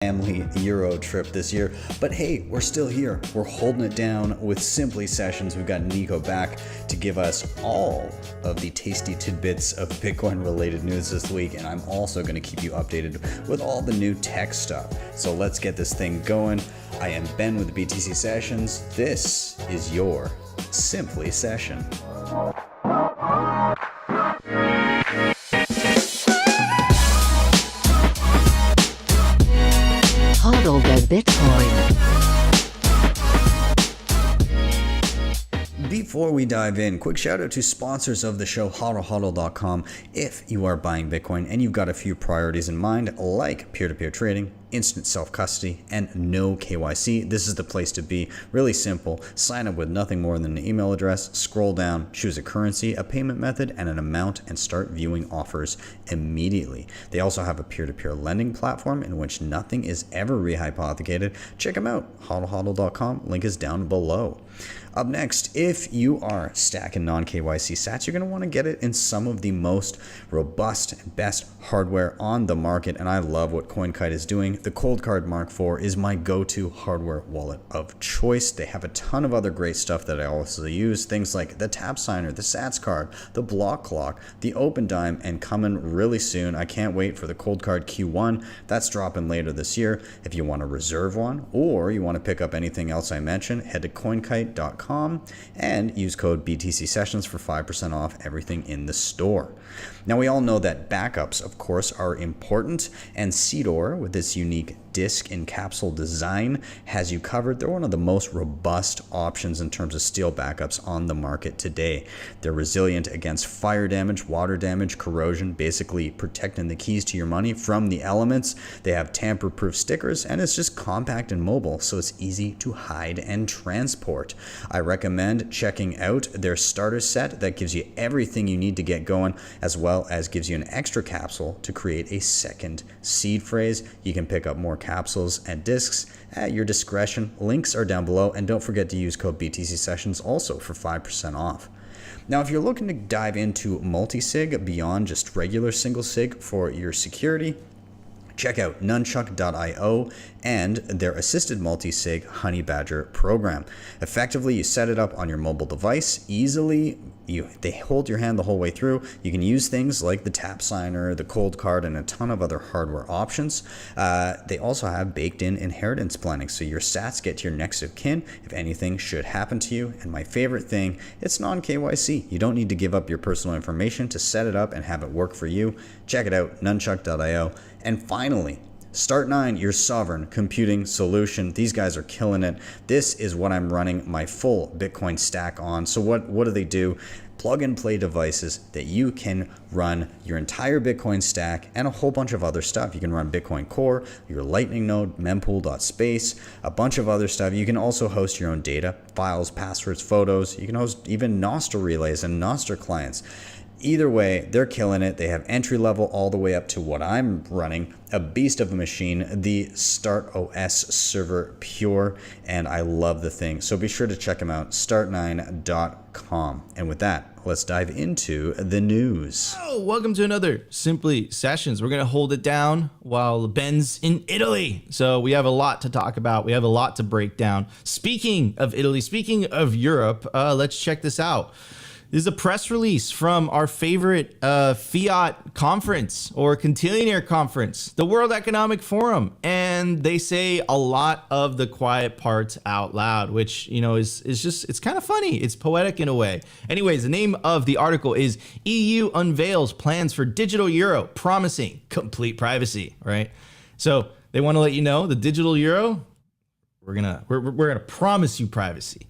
family Euro trip this year, but hey, we're still here. We're holding it down with Simply Sessions. We've got Nico back to give us all of the tasty tidbits of Bitcoin related news this week, and I'm also going to keep you updated with all the new tech stuff. So let's get this thing going. I am Ben with the BTC Sessions. This is your Simply Session. HODL the Bitcoin. Before we dive in, quick shout out to sponsors of the show, HodlHodl.com. If you are buying Bitcoin and you've got a few priorities in mind, like peer-to-peer trading, instant self-custody, and no KYC, this is the place to be. Really simple. Sign up with nothing more than an email address, scroll down, choose a currency, a payment method, and an amount, and start viewing offers immediately. They also have a peer-to-peer lending platform in which nothing is ever rehypothecated. Check them out, HodlHodl.com. Link is down below. Up next, if you are stacking non-KYC sats, you're going to want to get it in some of the most robust and best hardware on the market, and I love what CoinKite is doing. The Cold Card Mark IV is my go-to hardware wallet of choice. They have a ton of other great stuff that I also use, things like the Tap Signer, the Sats Card, the Block Clock, the Open Dime, and coming really soon. I can't wait for the Cold Card Q1. That's dropping later this year. If you want to reserve one or you want to pick up anything else I mentioned, head to coinkite.com and use code BTC Sessions for 5% off everything in the store. Now, we all know that backups, of course, are important, and Seedor, with its unique disk and capsule design, has you covered. They're one of the most robust options in terms of steel backups on the market today. They're resilient against fire damage, water damage, corrosion, basically protecting the keys to your money from the elements. They have tamper-proof stickers, and it's just compact and mobile, so it's easy to hide and transport. I recommend checking out their starter set that gives you everything you need to get going, as well as gives you an extra capsule to create a second seed phrase. You can pick up more capsules and discs at your discretion. Links are down below, and don't forget to use code BTC Sessions also for 5% off. Now, if you're looking to dive into multisig beyond just regular single sig for your security, check out Nunchuk.io and their assisted multisig Honey Badger program. Effectively, you set it up on your mobile device easily. They hold your hand the whole way through. You can use things like the Tap Signer, the Cold Card, and a ton of other hardware options. They also have baked-in inheritance planning, so your sats get to your next of kin if anything should happen to you. And my favorite thing, it's non-KYC. You don't need to give up your personal information to set it up and have it work for you. Check it out, Nunchuk.io. And finally, Start9, your sovereign computing solution. These guys are killing it. This is what I'm running my full Bitcoin stack on. So what do they do? Plug and play devices that you can run your entire Bitcoin stack and a whole bunch of other stuff. You can run Bitcoin Core, your Lightning node, mempool.space, a bunch of other stuff. You can also host your own data, files, passwords, photos. You can host even Noster relays and Noster clients. Either way, they're killing it. They have entry level all the way up to what I'm running, a beast of a machine, the Start OS Server Pure, and I love the thing. So be sure to check them out, start9.com. And with that, let's dive into the news. Oh, welcome to another Simply Sessions. We're going to hold it down while Ben's in Italy. So we have a lot to talk about. We have a lot to break down. Speaking of Italy, speaking of Europe, let's check this out. This is a press release from our favorite fiat conference or Contillionaire conference, the World Economic Forum. And they say a lot of the quiet parts out loud, which, you know, is just, it's kind of funny. It's poetic in a way. Anyways, the name of the article is EU Unveils Plans for Digital Euro, Promising Complete Privacy, right? So they want to let you know the digital euro, we're gonna promise you privacy.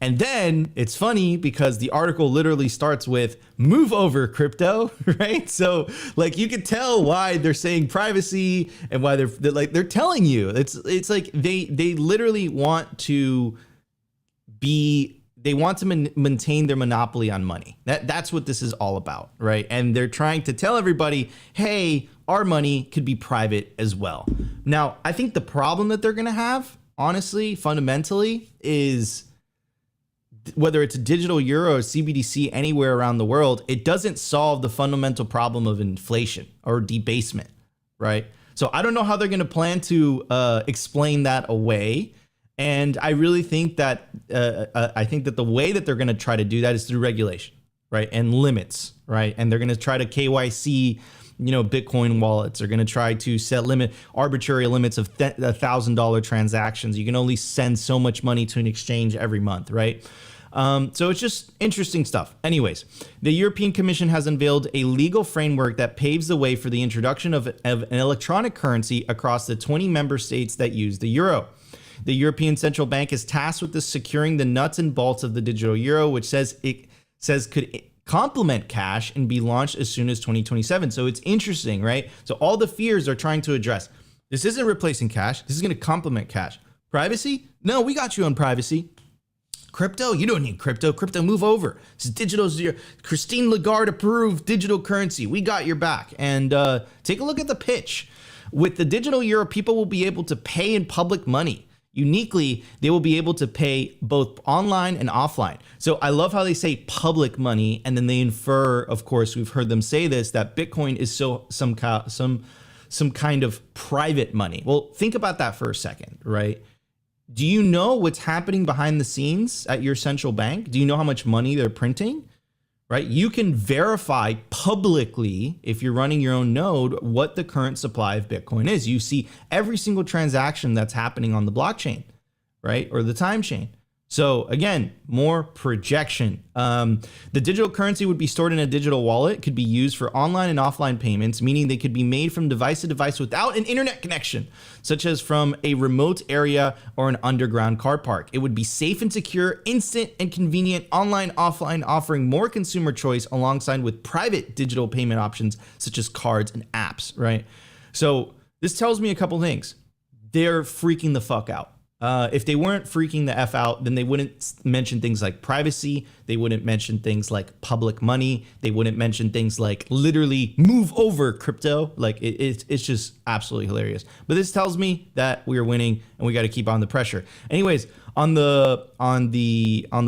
And then it's funny because the article literally starts with move over crypto, right? So like you could tell why they're saying privacy and why they're telling you. It's like they literally want to maintain their monopoly on money. That's what this is all about, right? And they're trying to tell everybody, hey, our money could be private as well. Now, I think the problem that they're gonna have, honestly, fundamentally, is whether it's a digital euro or CBDC anywhere around the world, it doesn't solve the fundamental problem of inflation or debasement, right? So I don't know how they're going to plan to explain that away. And I really think that the way that they're going to try to do that is through regulation, right? And limits, right? And they're going to try to KYC, Bitcoin wallets. They're going to try to set arbitrary limits of $1,000 transactions. You can only send so much money to an exchange every month, right? So it's just interesting stuff. Anyways, the European Commission has unveiled a legal framework that paves the way for the introduction of an electronic currency across the 20 member states that use the euro. The European Central Bank is tasked with securing the nuts and bolts of the digital euro, which could complement cash and be launched as soon as 2027. So it's interesting, right? So all the fears are trying to address. This isn't replacing cash. This is going to complement cash. Privacy? No, we got you on privacy. Crypto? You don't need crypto. Crypto, move over. This is digital. Christine Lagarde approved digital currency. We got your back. And take a look at the pitch. With the digital euro, people will be able to pay in public money. Uniquely, they will be able to pay both online and offline. So I love how they say public money, and then they infer, of course, we've heard them say this, that Bitcoin is some kind of private money. Well, think about that for a second, right? Do you know what's happening behind the scenes at your central bank? Do you know how much money they're printing? Right? You can verify publicly, if you're running your own node, what the current supply of Bitcoin is. You see every single transaction that's happening on the blockchain, right? Or the time chain. So again, more projection. The digital currency would be stored in a digital wallet, could be used for online and offline payments, meaning they could be made from device to device without an internet connection, such as from a remote area or an underground car park. It would be safe and secure, instant and convenient, online, offline, offering more consumer choice alongside with private digital payment options such as cards and apps, right? So this tells me a couple things. They're freaking the fuck out. If they weren't freaking the F out, then they wouldn't mention things like privacy. They wouldn't mention things like public money. They wouldn't mention things like literally move over crypto. Like it's just absolutely hilarious. But this tells me that we are winning and we got to keep on the pressure. Anyways, on the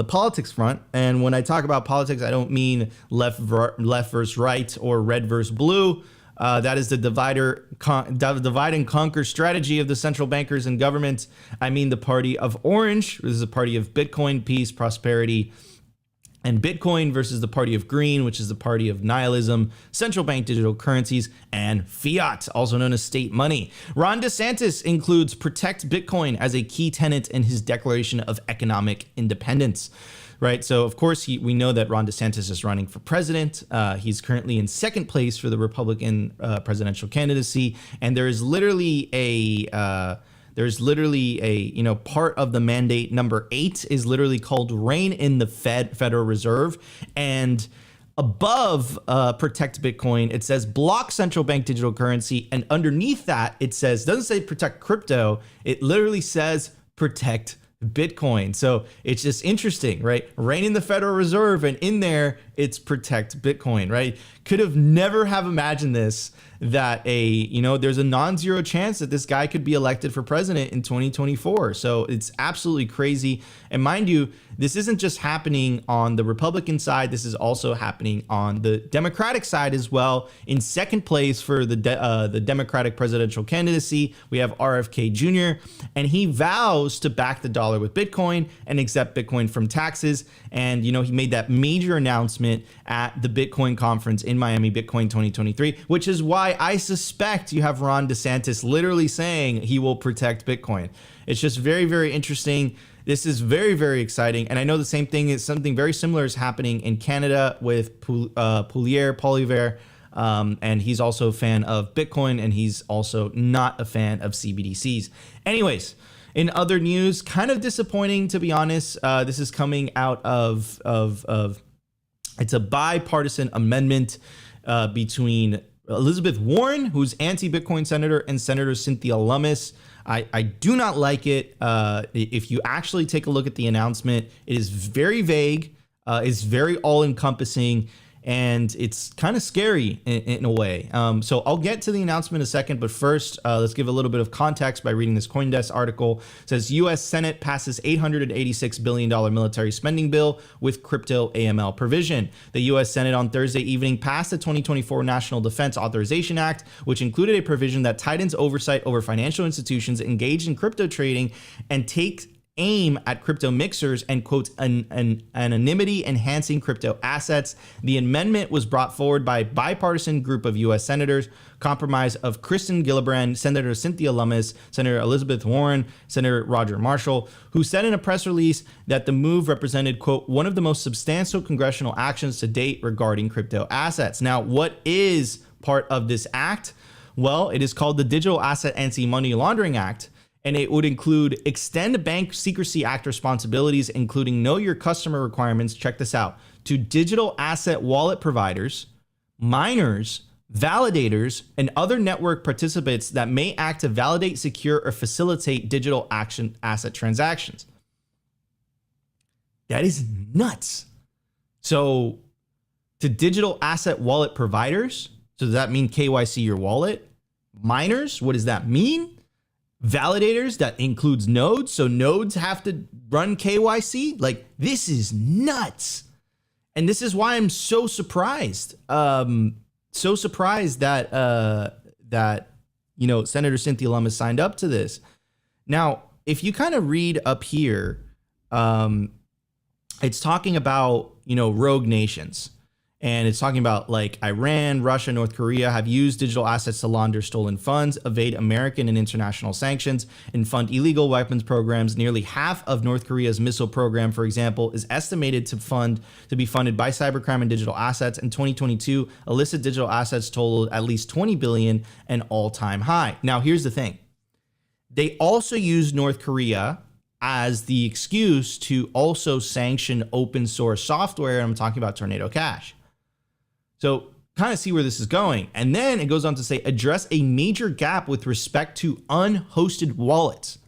politics front, and when I talk about politics, I don't mean left versus right or red versus blue. That is the divide and conquer strategy of the central bankers and government. I mean the party of orange. This is a party of Bitcoin, peace, prosperity, and Bitcoin versus the party of green, which is the party of nihilism, central bank digital currencies, and fiat, also known as state money. Ron DeSantis includes protect Bitcoin as a key tenet in his Declaration of Economic Independence. Right. So, of course, we know that Ron DeSantis is running for president. He's currently in second place for the Republican presidential candidacy. And there is literally a part of the mandate number 8 is literally called rein in the Federal Reserve. And above protect Bitcoin, it says block central bank digital currency. And underneath that, it says, doesn't say protect crypto. It literally says protect Bitcoin. So it's just interesting, right? Rein in the Federal Reserve, and in there it's protect Bitcoin, right? Could have never have imagined this, that there's a non-zero chance that this guy could be elected for president in 2024. So it's absolutely crazy. And mind you, this isn't just happening on the Republican side. This is also happening on the Democratic side as well. In second place for the Democratic presidential candidacy, we have RFK Jr., and he vows to back the dollar with Bitcoin and accept Bitcoin from taxes. And, he made that major announcement at the Bitcoin conference in Miami, Bitcoin 2023, which is why I suspect you have Ron DeSantis literally saying he will protect Bitcoin. It's just very, very interesting. This is very, very exciting. And I know the same thing is something very similar is happening in Canada with Poilievre. And he's also a fan of Bitcoin, and he's also not a fan of CBDCs. Anyways, in other news, kind of disappointing, to be honest. This is coming out of it's a bipartisan amendment between Elizabeth Warren, who's anti-Bitcoin senator, and Senator Cynthia Lummis. I do not like it. If you actually take a look at the announcement, it is very vague. It's very all-encompassing. and it's kind of scary in a way. So I'll get to the announcement in a second, but first, let's give a little bit of context by reading this CoinDesk article. It says U.S. Senate passes $886 billion military spending bill with crypto AML provision. The U.S. Senate on Thursday evening passed the 2024 National Defense Authorization Act, which included a provision that tightens oversight over financial institutions engaged in crypto trading and takes aim at crypto mixers and quotes anonymity enhancing crypto assets. The amendment was brought forward by a bipartisan group of U.S. senators, comprised of Kristen Gillibrand, Senator Cynthia Lummis, Senator Elizabeth Warren, Senator Roger Marshall, who said in a press release that the move represented, quote, one of the most substantial congressional actions to date regarding crypto assets. Now, what is part of this act? Well, it is called the Digital Asset Anti-Money Laundering Act, and it would include extend Bank Secrecy Act responsibilities, including know your customer requirements, check this out, to digital asset wallet providers, miners, validators, and other network participants that may act to validate, secure, or facilitate digital asset transactions. That is nuts. So to digital asset wallet providers, so does that mean KYC your wallet? Miners, what does that mean? Validators, that includes nodes, so nodes have to run KYC. Like, this is nuts, and this is why I'm so surprised. So surprised that Senator Cynthia Lummis signed up to this. Now, if you kind of read up here, it's talking about rogue nations. And it's talking about like Iran, Russia, North Korea have used digital assets to launder stolen funds, evade American and international sanctions, and fund illegal weapons programs. Nearly half of North Korea's missile program, for example, is estimated to be funded by cybercrime and digital assets. In 2022, illicit digital assets totaled at least 20 billion, an all-time high. Now, here's the thing. They also use North Korea as the excuse to also sanction open source software. I'm talking about Tornado Cash. So kind of see where this is going. And then it goes on to say, address a major gap with respect to unhosted wallets,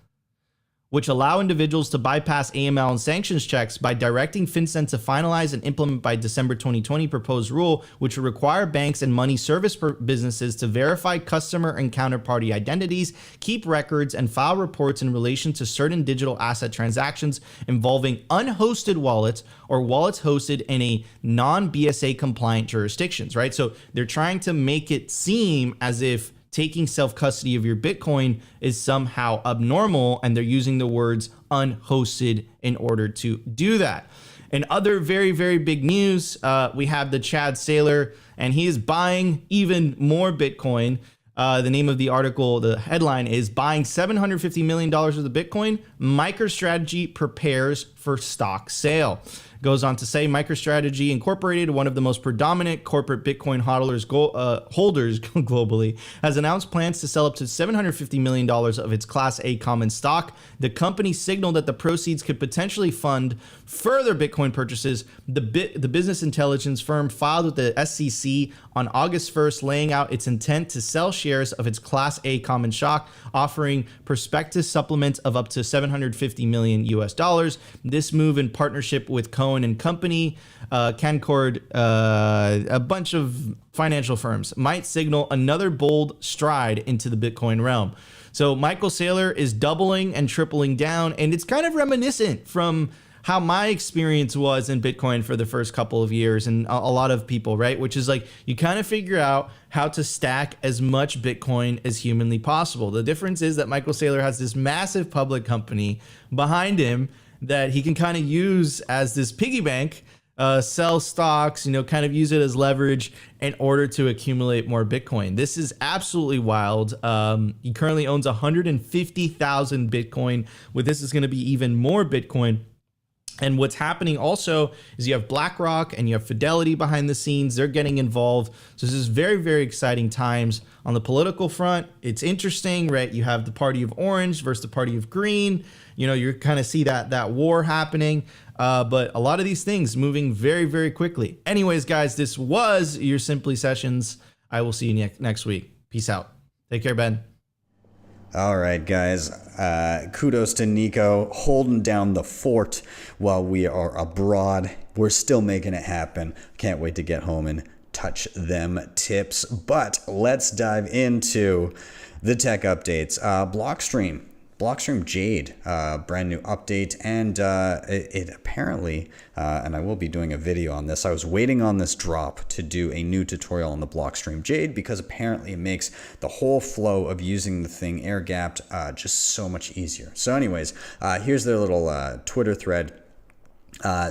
which allow individuals to bypass AML and sanctions checks by directing FinCEN to finalize and implement by December 2020 proposed rule, which would require banks and money service businesses to verify customer and counterparty identities, keep records, and file reports in relation to certain digital asset transactions involving unhosted wallets or wallets hosted in a non-BSA compliant jurisdictions, right? So they're trying to make it seem as if taking self-custody of your Bitcoin is somehow abnormal, and they're using the words unhosted in order to do that. And other very, very big news, we have the Chad Saylor, and he is buying even more Bitcoin. The name of the article, the headline is buying $750 million of the Bitcoin. MicroStrategy prepares for stock sale. Goes on to say MicroStrategy Incorporated, one of the most predominant corporate Bitcoin holders globally, has announced plans to sell up to $750 million of its Class A common stock. The company signaled that the proceeds could potentially fund further Bitcoin purchases. The business intelligence firm filed with the SEC on August 1st, laying out its intent to sell shares of its Class A common stock, offering prospectus supplements of up to $750 million US. This move in partnership with Cohen and Company, Canaccord, a bunch of financial firms, might signal another bold stride into the Bitcoin realm. So Michael Saylor is doubling and tripling down, and it's kind of reminiscent from how my experience was in Bitcoin for the first couple of years, and a lot of people, right? Which is like, you kind of figure out how to stack as much Bitcoin as humanly possible. The difference is that Michael Saylor has this massive public company behind him that he can kind of use as this piggy bank, sell stocks, kind of use it as leverage in order to accumulate more Bitcoin. This is absolutely wild. He currently owns 150,000 Bitcoin. With this is going to be even more Bitcoin. And what's happening also is you have BlackRock and you have Fidelity behind the scenes. They're getting involved. So this is very, very exciting times on the political front. It's interesting, right? You have the party of orange versus the party of green. You kind of see that war happening. But a lot of these things moving very, very quickly. Anyways, guys, this was your Simply Sessions. I will see you next week. Peace out. Take care, Ben. All right, guys. Kudos to Nico holding down the fort while we are abroad. We're still making it happen. Can't wait to get home and touch them tips. But let's dive into the tech updates. Blockstream Jade, brand new update, and it apparently, and I will be doing a video on this, I was waiting on this drop to do a new tutorial on the Blockstream Jade because apparently it makes the whole flow of using the thing air-gapped just so much easier. So anyways, here's their little Twitter thread.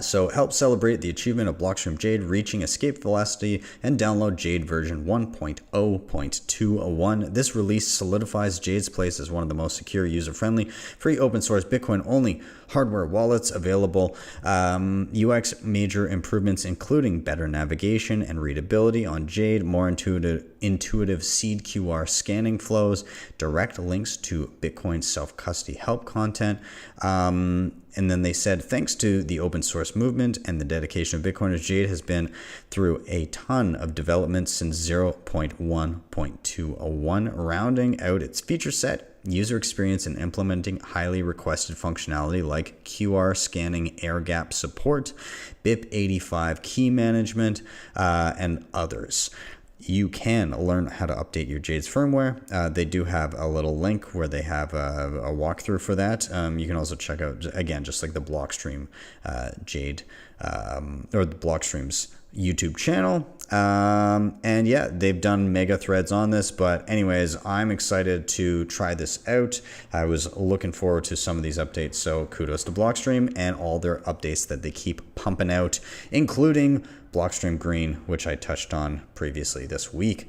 So help celebrate the achievement of Blockstream Jade reaching escape velocity and download Jade version 1.0.21. This release solidifies Jade's place as one of the most secure, user-friendly, free open source Bitcoin-only hardware wallets available. UX major improvements including better navigation and readability on Jade, more intuitive seed QR scanning flows, direct links to Bitcoin self-custody help content. And then they said, thanks to the open source movement and the dedication of Bitcoiners, Jade has been through a ton of development since 0.1.201, rounding out its feature set, user experience, and implementing highly requested functionality like QR scanning, air gap support, BIP85 key management, and others. You can learn how to update your Jade's firmware. They do have a little link where they have a walkthrough for that. You can also check out, again, just like the Blockstream Jade, or the Blockstream's YouTube channel. And yeah, they've done mega threads on this, but anyways, I'm excited to try this out. I was looking forward to some of these updates, so kudos to Blockstream and all their updates that they keep pumping out, including Blockstream Green, which I touched on previously this week.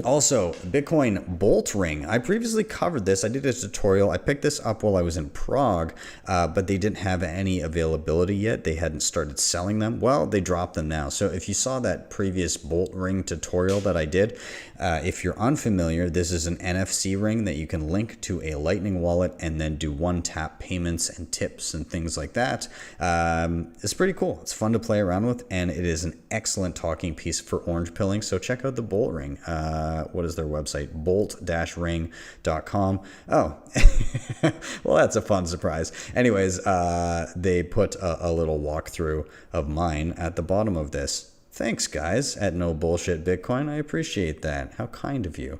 Also, Bitcoin Bolt Ring. I previously covered this. I did a tutorial. I picked this up while I was in Prague, but they didn't have any availability yet. They hadn't started selling them. Well, they dropped them now. So if you saw that previous Bolt Ring tutorial that I did, if you're unfamiliar, this is an NFC ring that you can link to a Lightning wallet and then do one-tap payments and tips and things like that. It's pretty cool. It's fun to play around with, and it is an excellent talking piece for orange pilling. So check out the Bolt Ring. What is their website? bolt-ring.com. Oh, well, that's a fun surprise. Anyways, they put a little walkthrough of mine at the bottom of this. Thanks, guys, at No Bullshit Bitcoin. I appreciate that. How kind of you.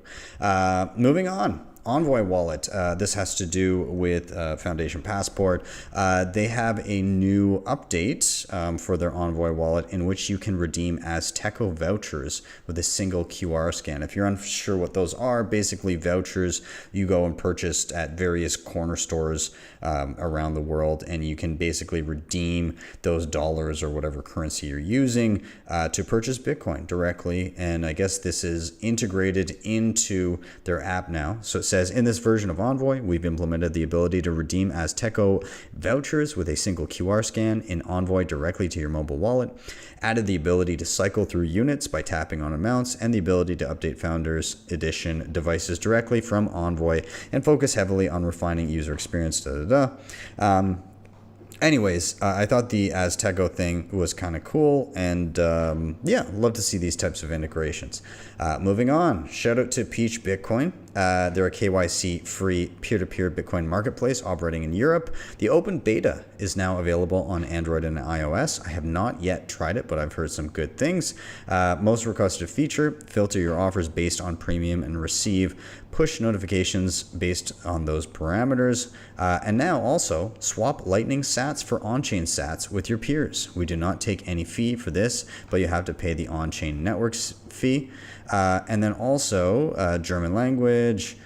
Moving on. Envoy Wallet. This has to do with Foundation Passport. They have a new update for their Envoy Wallet in which you can redeem Azteco vouchers with a single QR scan. If you're unsure what those are, basically vouchers you go and purchase at various corner stores around the world, and you can basically redeem those dollars or whatever currency you're using to purchase Bitcoin directly. And I guess this is integrated into their app now. So it says, in this version of Envoy, we've implemented the ability to redeem Azteco vouchers with a single QR scan in Envoy directly to your mobile wallet, added the ability to cycle through units by tapping on amounts, and the ability to update Founders Edition devices directly from Envoy, and focus heavily on refining user experience. Anyways, I thought the Azteco thing was kind of cool, and yeah, love to see these types of integrations. Moving on, shout out to Peach Bitcoin. They're a KYC-free peer-to-peer Bitcoin marketplace operating in Europe. The open beta is now available on Android and iOS. I have not yet tried it, but I've heard some good things. Most requested feature, filter your offers based on premium and receive push notifications based on those parameters. And now also swap Lightning sats for on-chain sats with your peers. We do not take any fee for this, but you have to pay the on-chain networks fee. And then also German language.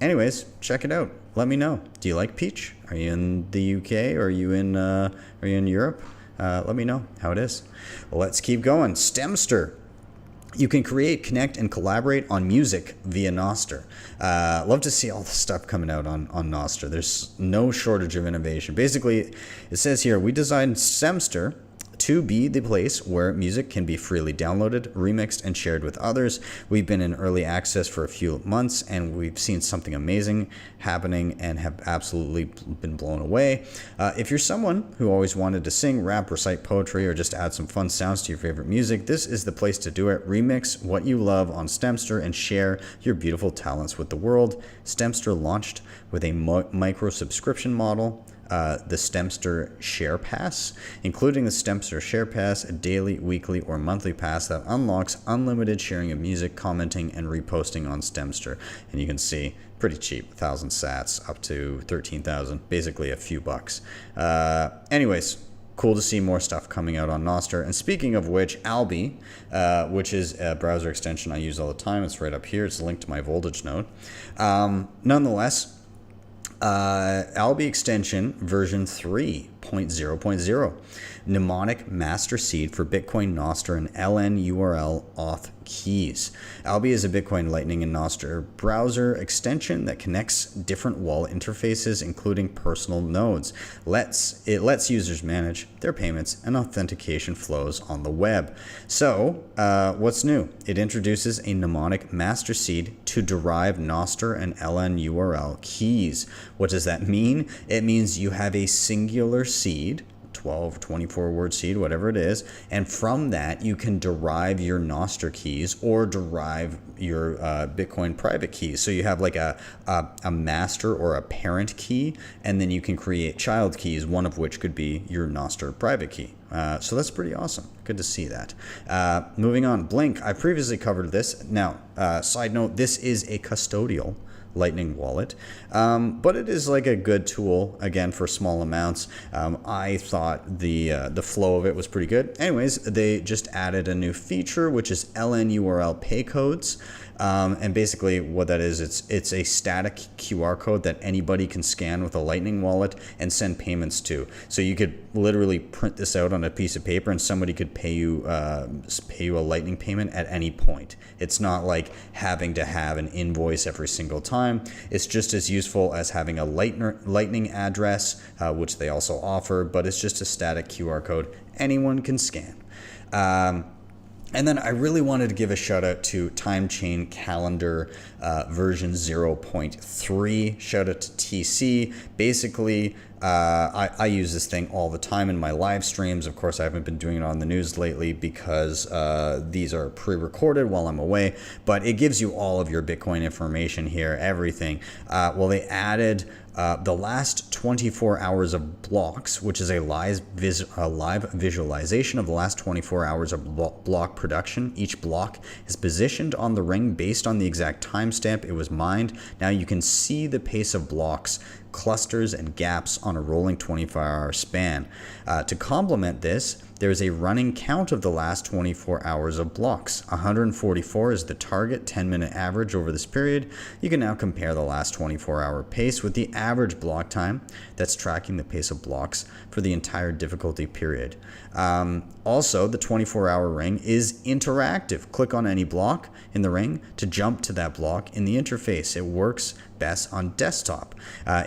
Anyways, check it out. Let me know. Do you like Peach? Are you in the UK? Or are you in Europe? Let me know how it is. Let's keep going. Stemster. You can create, connect, and collaborate on music via Noster. Love to see all the stuff coming out on Noster. There's no shortage of innovation. Basically, it says here, we designed Stemster to be the place where music can be freely downloaded, remixed, and shared with others. We've been in early access for a few months, and we've seen something amazing happening and have absolutely been blown away. If you're someone who always wanted to sing, rap, recite poetry, or just add some fun sounds to your favorite music, this is the place to do it. Remix what you love on Stemster and share your beautiful talents with the world. Stemster launched with a micro subscription model, the Stemster Share Pass, including the Stemster Share Pass, a daily, weekly, or monthly pass that unlocks unlimited sharing of music, commenting, and reposting on Stemster. And you can see, pretty cheap, 1,000 sats up to 13,000, basically a few bucks. Anyways, cool to see more stuff coming out on Noster. And speaking of which, Albee, which is a browser extension I use all the time, it's right up here. It's linked to my voltage node. Nonetheless, Albee extension version 3.0.0, mnemonic master seed for Bitcoin, Noster, and LN URL auth keys. Albee is a Bitcoin Lightning and Noster browser extension that connects different wallet interfaces, including personal nodes. It lets users manage their payments and authentication flows on the web. So, what's new? It introduces a mnemonic master seed to derive Noster and LN URL keys. What does that mean? It means you have a singular seed, 12, 24 word seed, whatever it is. And from that, you can derive your Noster keys or derive your Bitcoin private keys. So you have like a master or a parent key, and then you can create child keys, one of which could be your Noster private key. So that's pretty awesome. Good to see that. Moving on, Blink. I previously covered this. Now, side note, this is a custodial Lightning wallet, but it is like a good tool, again, for small amounts. I thought the flow of it was pretty good. Anyways, they just added a new feature, which is LN URL pay codes. And basically what that is, it's a static QR code that anybody can scan with a Lightning wallet and send payments to. So you could literally print this out on a piece of paper and somebody could pay you a Lightning payment at any point. It's not like having to have an invoice every single time. It's just as useful as having a Lightning address, which they also offer, but it's just a static QR code anyone can scan. And then I really wanted to give a shout out to TimeChain Calendar version 0.3. Shout out to TC. Basically, I use this thing all the time in my live streams. Of course, I haven't been doing it on the news lately because these are pre-recorded while I'm away. But it gives you all of your Bitcoin information here, everything. Well, they added the last 24 hours of blocks, which is a live visualization of the last 24 hours of block production. Each block is positioned on the ring based on the exact timestamp it was mined. Now you can see the pace of blocks, clusters, and gaps on a rolling 24-hour span. To complement this, there's a running count of the last 24 hours of blocks. 144 is the target 10-minute average over this period. You can now compare the last 24-hour pace with the average block time that's tracking the pace of blocks for the entire difficulty period. Also, the 24-hour ring is interactive. Click on any block in the ring to jump to that block in the interface. It works best on desktop.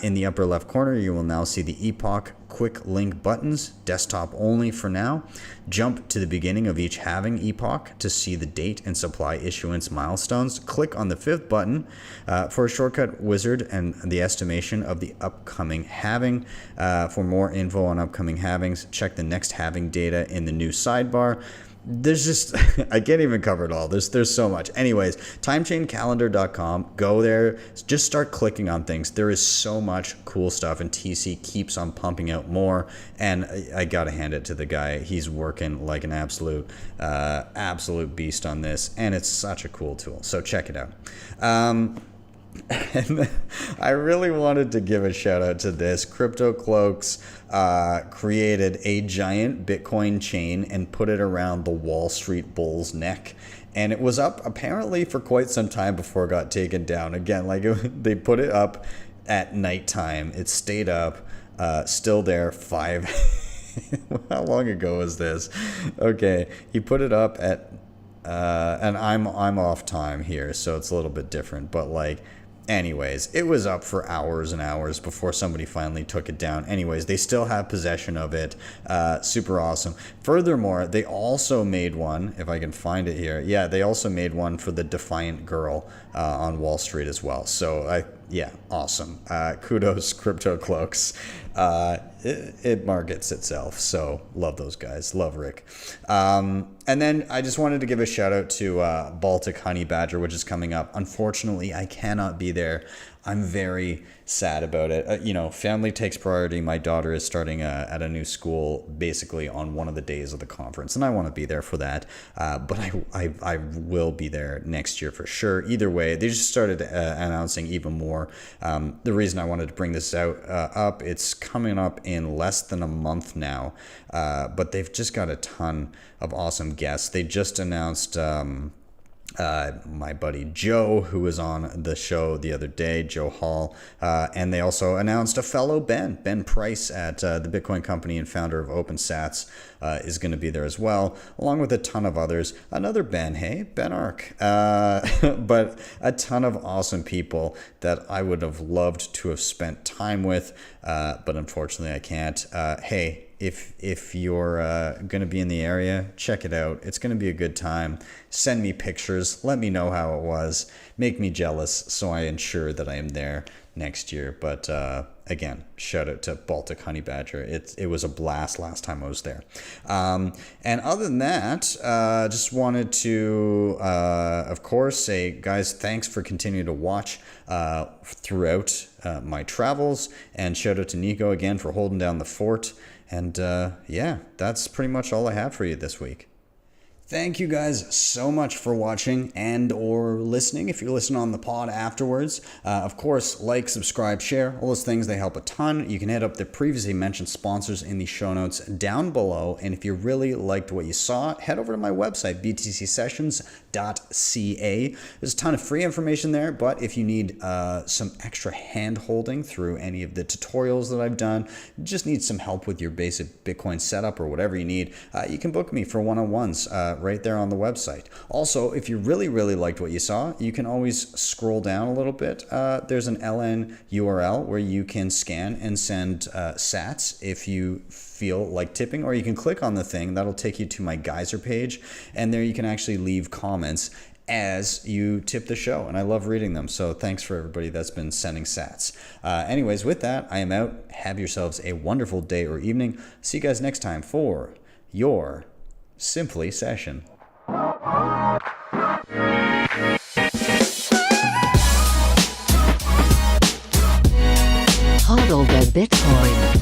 In the upper left corner, you will now see the Epoch quick link buttons, desktop only for now. Jump to the beginning of each halving epoch to see the date and supply issuance milestones. Click on the fifth button for a shortcut wizard and the estimation of the upcoming halving. For more info on upcoming halvings, check the next halving data in the new sidebar. There's just, I can't even cover it all. There's so much. Anyways, timechaincalendar.com. Go there. Just start clicking on things. There is so much cool stuff, and TC keeps on pumping out more. And I gotta hand it to the guy. He's working like an absolute beast on this, and it's such a cool tool. So check it out. And I really wanted to give a shout out to this. Crypto Cloaks created a giant Bitcoin chain and put it around the Wall Street Bull's neck. And it was up apparently for quite some time before it got taken down. Again, they put it up at nighttime. It stayed up, still there. How long ago was this? Okay, he put it up at, and I'm off time here, so it's a little bit different. But Anyways, it was up for hours and hours before somebody finally took it down. Anyways, they still have possession of it. Super awesome. Furthermore, they also made one, if I can find it here. Yeah, they also made one for the Defiant Girl on Wall Street as well. So, yeah, awesome. Kudos, Crypto Cloaks. It markets itself. So, love those guys. Love Rick. And then I just wanted to give a shout out to Baltic Honey Badger, which is coming up. Unfortunately, I cannot be there. I'm very sad about it. You know, family takes priority. My daughter is starting at a new school basically on one of the days of the conference, and I want to be there for that. But I will be there next year for sure. Either way, they just started announcing even more. The reason I wanted to bring this up, it's coming up in less than a month now, but they've just got a ton of awesome guests. They just announced my buddy Joe, who was on the show the other day, Joe Hall, and they also announced a fellow Ben Price at the Bitcoin company and founder of OpenSats is going to be there as well, along with a ton of others. Another Ben, hey, Ben Ark, but a ton of awesome people that I would have loved to have spent time with, but unfortunately I can't. Hey, if you're going to be in the area, check it out. It's going to be a good time. Send me pictures. Let me know how it was. Make me jealous so I ensure that I am there next year. But again, shout out to Baltic Honey Badger. It was a blast last time I was there. And other than that, just wanted to, of course, say, guys, thanks for continuing to watch throughout my travels. And shout out to Nico again for holding down the fort. And yeah, that's pretty much all I have for you this week. Thank you guys so much for watching and or listening. If you're listening on the pod afterwards, of course, like, subscribe, share, all those things, they help a ton. You can hit up the previously mentioned sponsors in the show notes down below. And if you really liked what you saw, head over to my website, btcsessions.ca. There's a ton of free information there, but if you need some extra hand holding through any of the tutorials that I've done, just need some help with your basic Bitcoin setup or whatever you need, you can book me for one-on-ones right there on the website. Also, if you really liked what you saw, you can always scroll down a little bit. There's an LN URL where you can scan and send sats if you feel like tipping, or you can click on the thing that'll take you to my geyser page, and there you can actually leave comments as you tip the show, and I love reading them. So thanks for everybody that's been sending sats. Anyways, with that, I am out. Have yourselves a wonderful day or evening. See you guys next time for your Simply session. HodlHodl the Bitcoin.